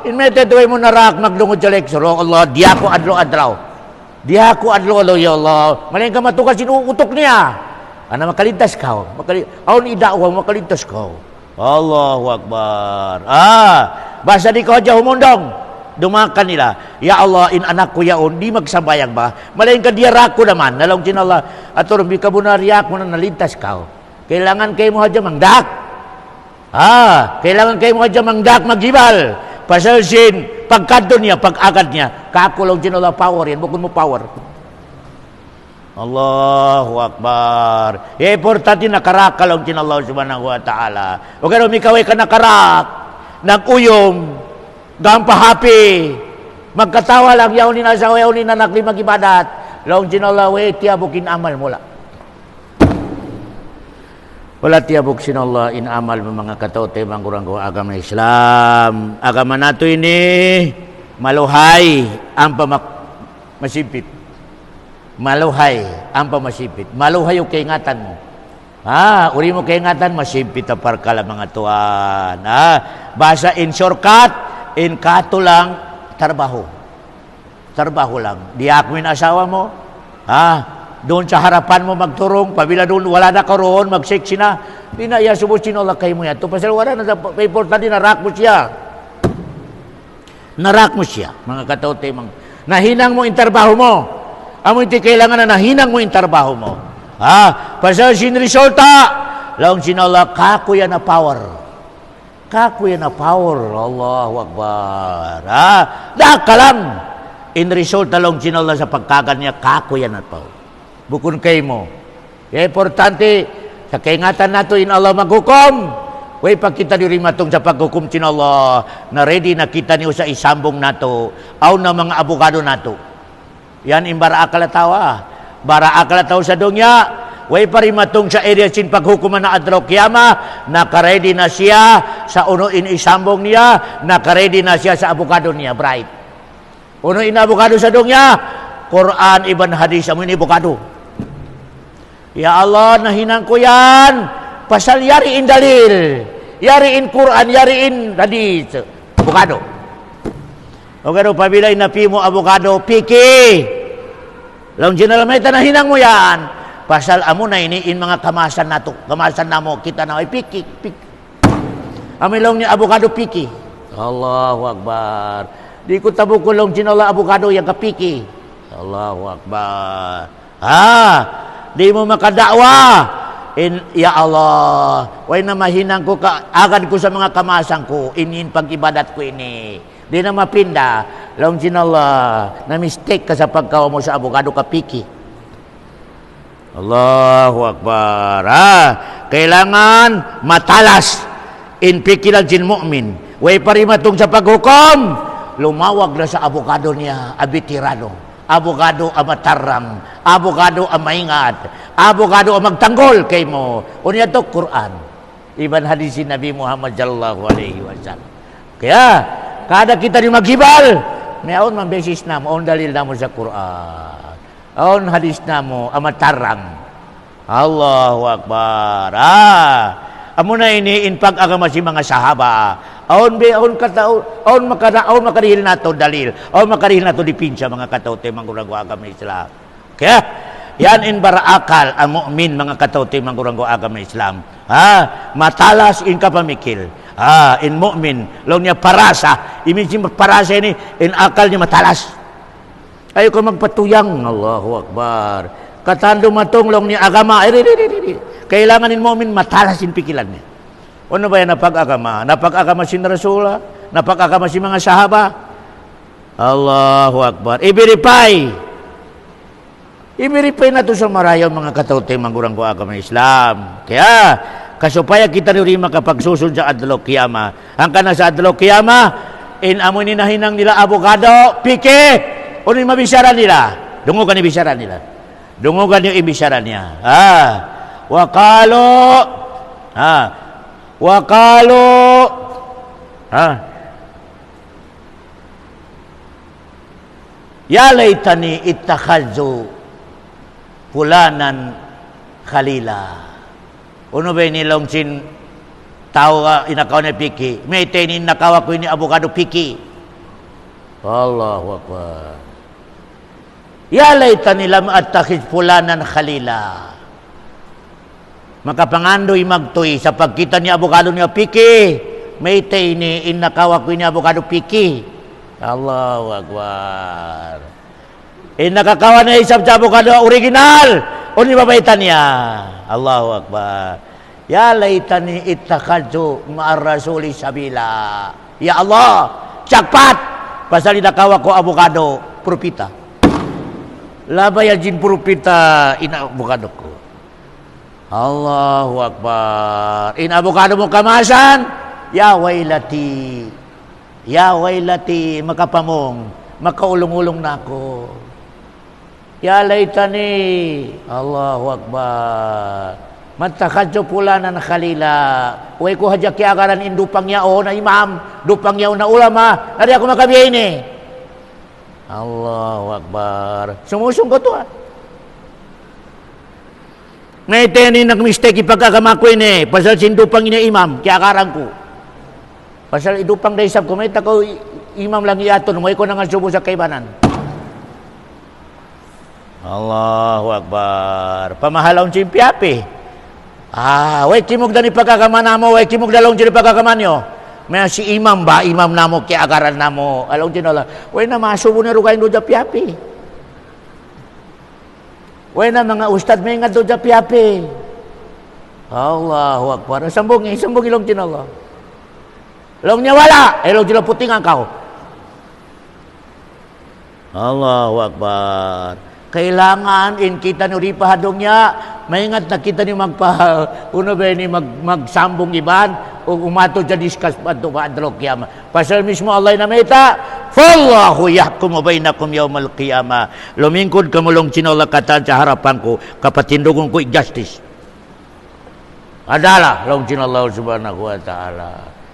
inmete tuway mo narak, magdungod sa lecture, oh Allah, di ako adlo-adraw, di ako adlo-adlo, ya Allah, maling ka matukas inuutok niya, ana makalintas ka, aon idawang makalintas ka. Allahu Akbar. Basta di ko adya humundong. Dumakan nila, ya Allah, in anak ko yaon, di magsabayang ba? Malayin ka diyarak ko naman, nalong sin Allah, at rumbi ka bunariyak mo na nalintas ka. Kailangan kayo mo hadya mangdak. Kailangan kayo mo hadya mangdak, maghibal. Pasalsin, pagkado niya, pag-agad niya, kakulong sin Allah, power yan, bukod mo power. Allahu Akbar. Importante nakarak ka lang sin Allah subhanahu wa ta'ala. O kaya umikaway ka nakarak, nag-uyom, gampahapi, magkatawa lang, yaw ni nasawa, yaw ni nanakli mag-ibadat, long sinalawe, tiyabukin amal mula. Wala tiyabuk sinallah in amal mga katote, mangkurang ko agama Islam. Agama nato ini, maluhay, ang masipit. Maluhay, ang pamasipit. Maluhay yung kaingatan mo. Uri mo kaingatan, masipit apar kala mga tuan. Basa in shortcut, in kato lang, trabaho. Trabaho lang. Di akwin asawa mo. Doon sa harapan mo magturong. Pabila doon, wala na ka roon, magseksi na. Pinaya subos sinulak kayo mo yan. Ito pasal wala na sa importante, narak mo siya. Narak mo siya. Mga katote, nahinang mo in trabaho mo. Amo iti kailangan na nahinang mo in trabaho mo. Pasal sinresulta, laong sinulak, kako yan na power. Kako yan na power. Allahu Akbar. Daka lang. In result talong sinala sa pagkagan niya, kako yan na power. Bukod kay mo. Importante, sa kaingatan nato in Allah maghukom. Way pagkita diri matong sa paghukom sin Allah, na ready na kita niyo sa isambong nato, aw na mga abogado nato. Yan imbara akalatawa. Bara akalataw sa dungya, way parimatong sa area sin paghukuman na adlaw kiyama, naka-ready na siya sa uno in isambong niya, naka-ready na siya sa abogado niya, bright. Uno in abogado sa dungya, Quran, Ibn Hadis, amin abogado. Ya Allah, nahinang ko yan, pasal yari in dalil, yari in Quran, yari in Hadis, abogado. O gano, pabila inapi mo abogado, piki. Laung general nahinang mo yan, pasal amo na ini in mga kamasan nato, kamasan namo kita na ay piki. Amilong niya abogado piki. Allahu Akbar. Di ko tabo ko long sinala abogado yang kapiki. Allahu Akbar. Di mo makadakwa. Ya Allah, way na mahinang ko agad ko sa mga kamasan ko, inin pag-ibadat ko ini. Di na mapinda, long sinala, na mistake ka sa pagkawa mo sa abogado kapiki. Allahu Akbar. Kailangan matalas in pikiran jin mukmin. Way parimatong sa paghukom, lumawag na sa abogado niya, abitirano. Abogado ang matarang, abogado ang maingat, abogado ang magtanggol kay mo. Unya to Quran. Iban hadisin Nabi Muhammad sallallahu alaihi wasallam. Kaya kada kita di maghibal, mayon man beses na mo, dalil na mo sa Quran. Aon hadis na mo, amatarang. Allahu Akbar. Amo na ini in pag-agama si mga sahaba. Aon makarihil nato dalil. Aon makarihil nato dipinsa mga katawte mangguranggo agama Islam. Kaya yan in barakal ang mu'min mga katawte mangguranggo agama Islam. Matalas in kapamikil. In mu'min long niya parasa. Iminsin parasa ini in akal niya matalas. Ayo ko magpatuyang. Allahu Akbar. Katando matong ni agama. Kailangan in mu'min matalas in pikilan niya. Ano ba yan napag-agama? Napag-agama si Rasula? Napag-agama si mga sahaba? Allahu Akbar. I-verify na ito sa marayaw mga katawte mangguranggo agama Islam. Kaya, kasupaya kita rin makapagsusun sa adlaw kiyama. Ang kana sa adlaw kiyama, in amo ni nahinang nila abogado, pike. Ano yung mabisara nila? Dungugan yung bisara nila. Dungugan yung ibisara niya. Wakalo. Ya laitani ittakhadzu fulanan khalila. Uno ba nilong sin tao inakaw na piki? May tenin nakawa ko ini abogado piki. Allahu Akbar. Ya laitani lam attakhidz fulanan khalila. Makapangandoy magtoy sa pagkita ni abogado niya piki. May tenin nakawa ko ini abogado piki. Allahu Akbar. Nakakawa na isap sa abogado original. O ni babaitan niya. Allahu Akbar. Ya laitani ittakhadzu ma'ar rasuli sabila. Ya Allah, cakpat. Pasal nakawa ko abogado propita. Labay jin propita ina abogado ko. Allahu Akbar. In abogado mo kamasan, ya wailati. Ya wailati, makapamong, makaulong-ulong na ako. Ya laitani, Allahu Akbar. Matakadyo pula na nakalila. Uy ko hadya kiagaran indupang yao na imam, dupang yao na ulama, nari ako makabiyain eh. Allahu Akbar. Sumusong ko to May tenin nag-mistake ipagkagama ko ini, pasal sindupang ina imam, kiagaran ko. Pasal idupang daysab ko, may tako imam lang iaton, may ko na nga subo sa kaibanan. Allahu Akbar. Pamahalaw si piyapi. Way kimog na ni pagkakaman na mo, way kimog na lang dyan ni pagkakaman nyo. May si imam ba, imam na mo, kiagaran na mo. Alaw dyan na lang, way na masubo na rugayin doon dyan piyapi. Way na mga ustad may nga doon dyan piyapi. Allahu Akbar. Sambungi lang dyan Allah. Long niya wala, long dyan puting ang kao. Allahu Akbar. Kailangan in kita ni ripahadong niya, maingat na kita ni magsambong iban o umato dyan discuss pa ito adlaw kiyama. Pasal mismo Allah na meta, fallahu yahkumu bainakum yawmal qiyamah. Lumingkod kamulong sinula katan sa harapan ko, kapatindugon ko justice. Adalah, long sinallahu subhanahu wa ta'ala.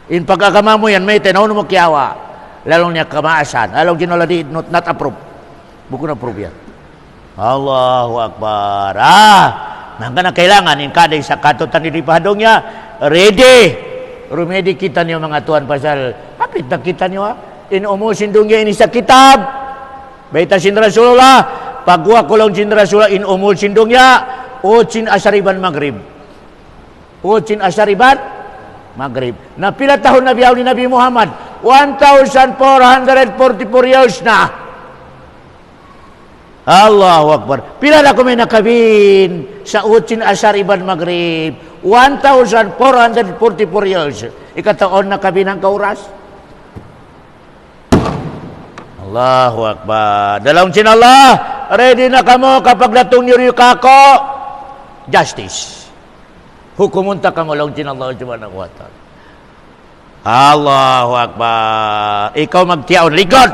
In pagkakama mo yan, meta, nauno mo kiyawa. Lalong niya kamaasan. Lalong sinula di not approve. Buko na approve yan. Allahu Akbar. Nangka na kailangan in kada sa katutan ni ripahadong niya, ready. Rumedi kita niyo mga tuan pasal. Kapit na kita niyo in umusin dungya ini sa kitab. Baita sin Rasulullah, pagwa ko lang sin Rasulullah in umusin dungya, ucin asariban maghrib. Ucin asariban maghrib. Na pila tahun na biyaw ni Nabi Muhammad? 1,444 years na. Allahu Akbar. Pila na ko may nakabin sa ucin asar iban maghrib. 1,444 years. Ikataon nakabin ang kauras. Allahu Akbar. Dalawang sin Allah, ready na kamo kapag natong niyo kako. justice. Hukumunta ka mo lang Allah subhanahu wa ta'ala. Allahu Akbar. Ikaw magtiyaon, likod.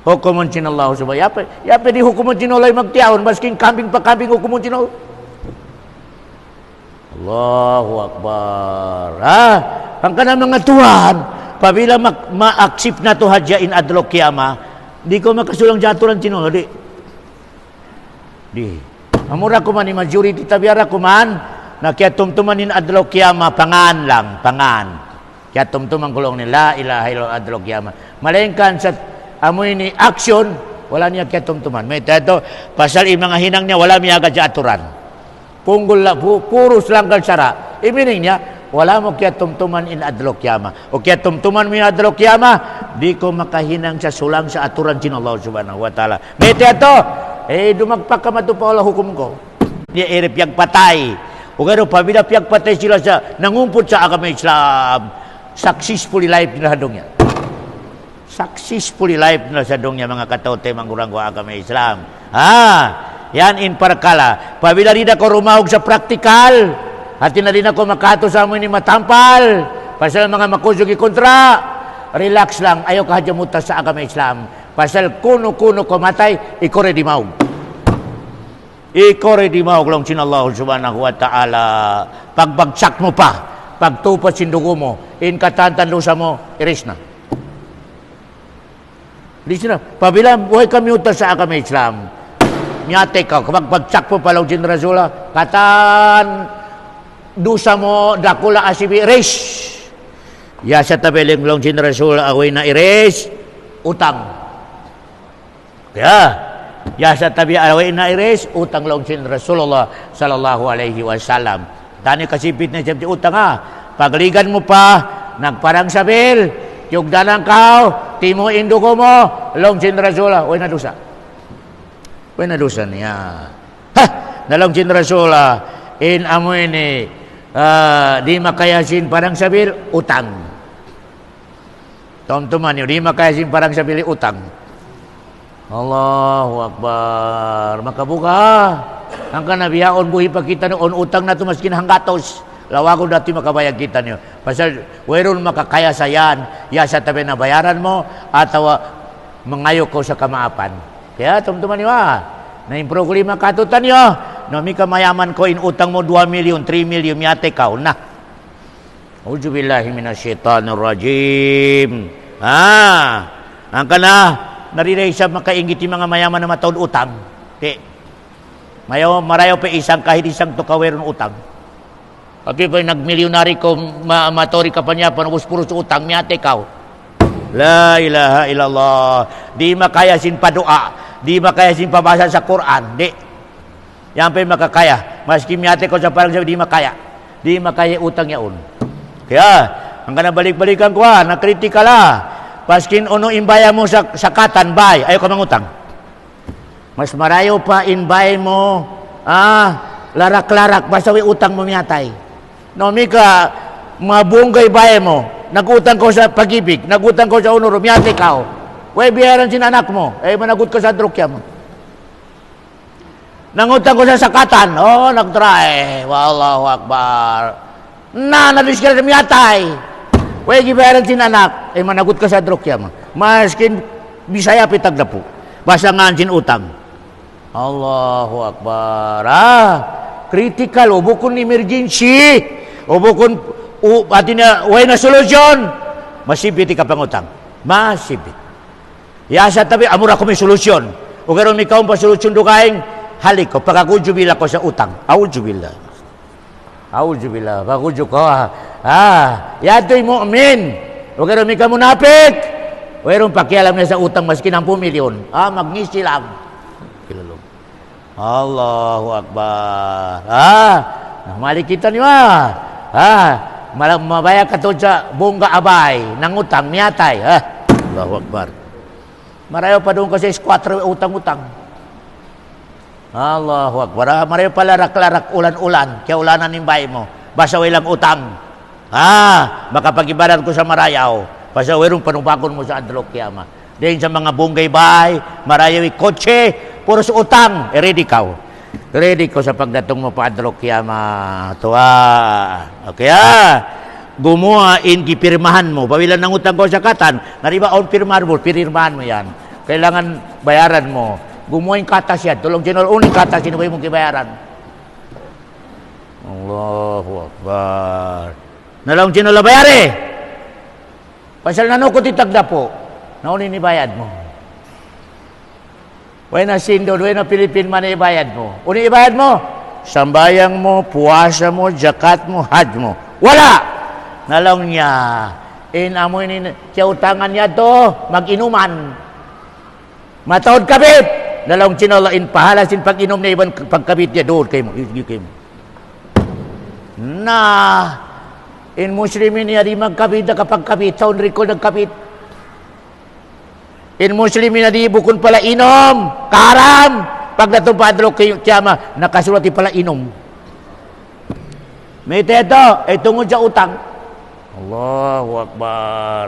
Hukumun Allah subhanahu wa ta'ala. Yape di hukumun Allah magtiyaon, masking kambing pa kambing hukumun Allah. Allahu Akbar. Ang kanang mga tuhan, pabila ma-aksip na to hadyain adlo kiyama, di ko makasulang jaturan Tinolo, di. Amura ko man, majority tabiara ko man, na kaya tumtumanin adlo kiyama, pangan lang, pangan. Kaya tumtuman kulong ni la ilaha illallah adlo kiyama. Malengkan sa amoy ni action, wala niya kaya tumtuman. May tayo, pasal yung mga hinang niya, wala niya agad aturan. Punggol la, puros lang kalsara. Ibining niya, wala mo kaya tumtuman in adlo kiyama. O kaya tumtuman mo in adlo kiyama, di ko makahinang sa sulang sa aturan sin Allah subhanahu wa ta'ala. May tayo, dumagpak ka matupa wala hukum ko. Niya piyag patay. O kaya pabila piyag patay sila sa nangumpot sa agama Islam, successfully life nila hadong yan. Successfully life nila sa dong niya mga katote manggurang ko agama Islam. Yan in parkala. Pabila rin ako rumahog sa praktikal, at na rin ako makato sa amin ni matampal, pasal mga makusugi kontra, relax lang, ayaw ka hadyamuta sa agama Islam. Pasal kuno-kuno ko matay, ikore di maog. Ikore di maog lang sinallahu subhanahu wa ta'ala. Pagbagsak mo pa, pagtupas sindugo mo, in katantan lusa mo, iris na. Iris na. Pabila, buhay kami utas sa agama Islam. Nyate ka, kapag pagsak po palaw Jin Rasula, katan dusa mo, dakula asibi, iris. Ya sa tabeling long Jin Rasula, away na iris, utang. Kaya, ya sa tabi away na iris, utang long Jin Rasulullah sallallahu alaihi wasallam. Tani kasipit na siya utang pagligan mo pa, nagparang sabil, yugdanan kao, timo indugo mo, long Jin Rasula, away na dusa. Dosa niya. Nalong Jin Rasula, in amoy ni, di makayasin parang sabil, utang. Tumtuman yun, di makayasin parang sabil, utang. Allahu Akbar. Makabuka. Ang kanabiyaon buhi pa kita noon, utang na ito maskin hanggatos. Lawago dati makabayag kita niyo. Pasal, weron makakaya sa yan, ya sa tabi na bayaran mo, atawa mangayo ko sa kamaapan. Kaya tumtuman niyo na yung problema katutan niyo, no, may kamayaman ko in utang mo 2 million, 3 million, miyate ka, na. Auzubillahi minasyaitanirrajim. Ang ka na, narinig sa makaingit yung mga mayaman na mataon utang. Marayaw pa isang kahit isang tukaweron utang. Pati pa nagmilyonary ko, matori ka pa niya, panubos-puros utang, miyate ka. La ilaha illallah. Di makayasin padua. Di makayasin pabasa sa Quran. Di. Yan pa yung makakaya. Maski miyate ko sa parang sabi, di makaya. Di makaya utang yaon. Kaya, ang kanabalik-balikan ko nakritikal Paskin uno imbaya mo sa sakatan, bay. Ayaw ka mangutang. Mas marayo pa inbay mo, larak-larak, basta utang mo miyatay. No, mika, mabunggay bay mo. Nagutang ko sa pag-ibig, nagutang ko sa unuro, miyate ka. Way biyaran sin anak mo, managot ka sa drukya mo. Nangutang ko sa sakatan, nagtry. Wallahu Akbar. Nabis ka na miyatay. Way gibayaran sin anak, managot ka sa drukya mo. Maskin, Bisaya pitag na po. Basta nga sin utang. Allahu Akbar. Critical, ubukon emergency. Ubukon, ati na, way na solusyon. Masibit ka pangutang. Masibit. Yasa tabi, amura ko may solusyon. O karon may kaong pa solusyon dukaing, halik ko, pagkakudjubila ko sa utang. Audjubila. Audjubila. Pagkudjo ko, yato'y mu'min. O karon may kamunapik. Mayroong pakialam na sa utang maski ng 10 milyon. Magngisi lang. Kilalong. Allahu Akbar. Mali kita niyo mabaya ka to sa bongga abay, nangutang, miyatay. Allahu Akbar. Marayo pa doon kasi 4 utang-utang. Allahu Akbar. Marayo pa larak-larak, ulan-ulan. Kaya ulanan ng bahay mo. Basta walang utang. Makapag-ibaran ko sa marayaw. Basta walang panubakon mo sa adlok kiyama. Dahil sa mga bonggay bahay, marayaw kotse, puro sa utang, ready ka. Ready ko sa pagdatong mo paadlok kiyama. Tuwa. Okay Gumawa gipirmahan mo. Pawilan ng utang ko sa katan. Nariba on pirmahan mo yan. Kailangan bayaran mo. Gumawa yung katas yan. Tulong sinol uning katas sino kayo mong kibayaran. Allahu Akbar. Nalang sinol bayari. Pasal nanukot itagda po. Naunin ni bayad mo. Way na Sindon, way na Pilipin man ibayad mo. Uni ibayad mo? Sambayang mo, puwasa mo, zakat mo, hajj mo. Wala! Nalong niya. Amoy ni siya utangan niya to, mag-inuman. Mataod kabit! Nalong sinolain, pahalasin pag-inom na ibang pagkabit niya doon kayo mo. In Muslimin niya di magkabit na kapag kabit. Sound recall nagkabit. In Muslimin na di bukod pala inom. Karam! Pag natupadlo kayo tiyama, nakasulati pala inom. May teto, ay tungod sa utang. Allahu Akbar.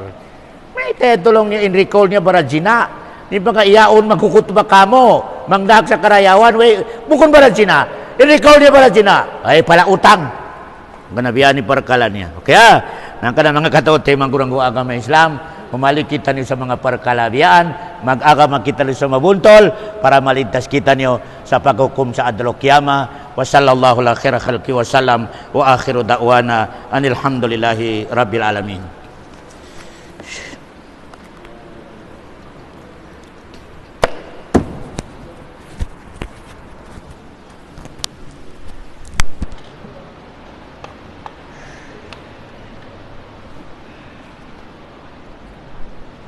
May teto lang niya, in recall niya barajina. Di ba iyaon magkukutba ka mo, mangdag sa karayawan, bukod barajina. In recall niya barajina, ay pala utang. Ganabiyan ni parkalan niya. Okay nang kana mga katuot, manggurang agama Islam, Pumalik kita niyo sa mga parkalabiyaan, mag-agama kita niyo sa mabuntol para maligtas kita niyo sa paghukom sa adlaw kiyama. Wa sallallahu ala khairil khalqi wa sallam wa akhiru da'wana anil hamdulillahi rabbil alamin.